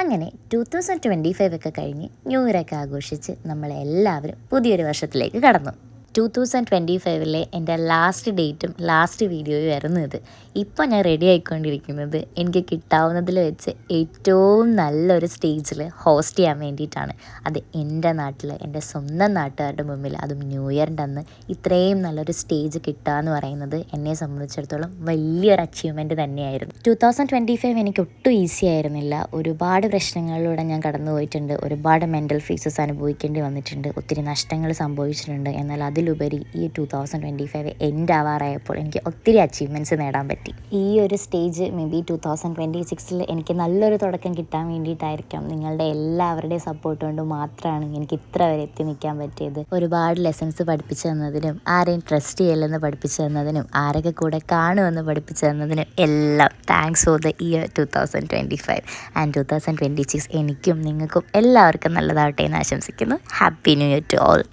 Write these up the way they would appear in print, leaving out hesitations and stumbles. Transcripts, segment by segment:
അങ്ങനെ 2025 ഒക്കെ കഴിഞ്ഞ് ന്യൂ ഇയറൊക്കെ ആഘോഷിച്ച് നമ്മളെല്ലാവരും പുതിയൊരു വർഷത്തിലേക്ക് കടന്നു. 2025 എൻ്റെ ലാസ്റ്റ് ഡേറ്റും ലാസ്റ്റ് വീഡിയോയും ആയിരുന്നു ഇത്. ഇപ്പോൾ ഞാൻ റെഡി ആയിക്കൊണ്ടിരിക്കുന്നത് എനിക്ക് കിട്ടാവുന്നതിൽ വെച്ച് ഏറ്റവും നല്ലൊരു സ്റ്റേജിൽ ഹോസ്റ്റ് ചെയ്യാൻ വേണ്ടിയിട്ടാണ്. അത് എൻ്റെ നാട്ടിൽ, എൻ്റെ സ്വന്തം നാട്ടുകാരുടെ മുമ്പിൽ, അതും ന്യൂ ഇയറിൻ്റെ അന്ന് ഇത്രയും നല്ലൊരു സ്റ്റേജ് കിട്ടുക എന്ന് പറയുന്നത് എന്നെ സംബന്ധിച്ചിടത്തോളം വലിയൊരു അച്ചീവ്മെൻറ്റ് തന്നെയായിരുന്നു. 2025 എനിക്ക് ഒട്ടും ഈസി ആയിരുന്നില്ല. ഒരുപാട് പ്രശ്നങ്ങളിലൂടെ ഞാൻ കടന്നു പോയിട്ടുണ്ട്. ഒരുപാട് മെൻ്റൽ ഫേസസ് അനുഭവിക്കേണ്ടി വന്നിട്ടുണ്ട്. ഒത്തിരി നഷ്ടങ്ങൾ സംഭവിച്ചിട്ടുണ്ട്. എന്നാൽ അതിലുപരി ഈ 2025 എൻഡ് ആവാറായപ്പോൾ എനിക്ക് ഒത്തിരി അച്ചീവ്മെൻറ്റ്സ് നേടാൻ പറ്റി. ഈ ഒരു സ്റ്റേജ് മേ ബി 2026 എനിക്ക് നല്ലൊരു തുടക്കം കിട്ടാൻ വേണ്ടിയിട്ടായിരിക്കാം. നിങ്ങളുടെ എല്ലാവരുടെയും സപ്പോർട്ട് കൊണ്ട് മാത്രമാണ് എനിക്ക് ഇത്ര വരെ എത്തി നിൽക്കാൻ പറ്റിയത്. ഒരുപാട് ലെസൺസ് പഠിപ്പിച്ചു തന്നതിനും, ആരെയും ട്രസ്റ്റ് ചെയ്യലെന്ന് പഠിപ്പിച്ചു തന്നതിനും, ആരൊക്കെ കൂടെ കാണുമെന്ന് പഠിപ്പിച്ചു തന്നതിനും എല്ലാം thanks for the year 2025 and 2026 എനിക്കും നിങ്ങൾക്കും എല്ലാവർക്കും നല്ലതാവട്ടെ എന്ന് ആശംസിക്കുന്നു. Happy new year to all.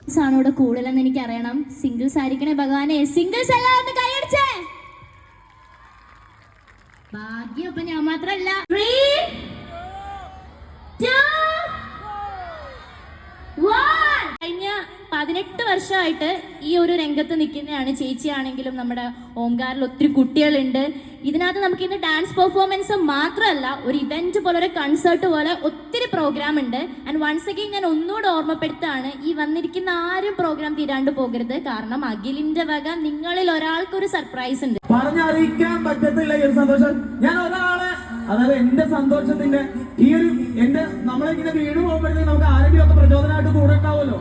ഇവിടെ കൂടുതലെന്ന് എനിക്കറിയണം. സിംഗിൾസ് ആയിരിക്കണേ ഭഗവാനെ, സിംഗിൾസ് എല്ലാം ഒന്ന് കൈയടിച്ചേ. ഭാഗ്യം ഇപ്പൊ ഞാൻ മാത്രല്ല. 3, 2, 1. കഴിഞ്ഞ 18 വർഷമായിട്ട് ഈ ഒരു രംഗത്ത് നിൽക്കുന്നതാണ്. ചേച്ചിയാണെങ്കിലും നമ്മുടെ ഓംകാറിൽ ഒത്തിരി കുട്ടികളുണ്ട്. ഇതിനകത്ത് നമുക്ക് ഇന്ന് ഡാൻസ് പെർഫോമൻസ് മാത്രമല്ല, ഒരു ഇവന്റ് പോലെ, ഒരു കൺസേർട്ട് പോലെ ഒത്തിരി പ്രോഗ്രാം ഉണ്ട്. ആൻഡ് വൺസ് അഗൈൻ ഞാൻ ഒന്നുകൂടെ ഓർമ്മപ്പെടുത്താണ്, ഈ വന്നിരിക്കുന്ന ആരും പ്രോഗ്രാം തീരാണ്ട് പോകരുത്. കാരണം അഖിലിന്റെ വക നിങ്ങളിൽ ഒരാൾക്കൊരു സർപ്രൈസ് ഉണ്ട്. പറഞ്ഞറിയിക്കാൻ പറ്റത്തില്ല ഈ ഒരു സന്തോഷം. ഞാൻ ഒരാളെ, അതായത് എന്റെ സന്തോഷത്തിന്റെ ഈ ഒരു എന്റെ നമ്മളിങ്ങനെ വീട് പോകുമ്പോഴത്തേക്ക് നമുക്ക് ആരെങ്കിലും ഒക്കെ പ്രചോദനമായിട്ട് കൂടെ ഉണ്ടാവുമല്ലോ.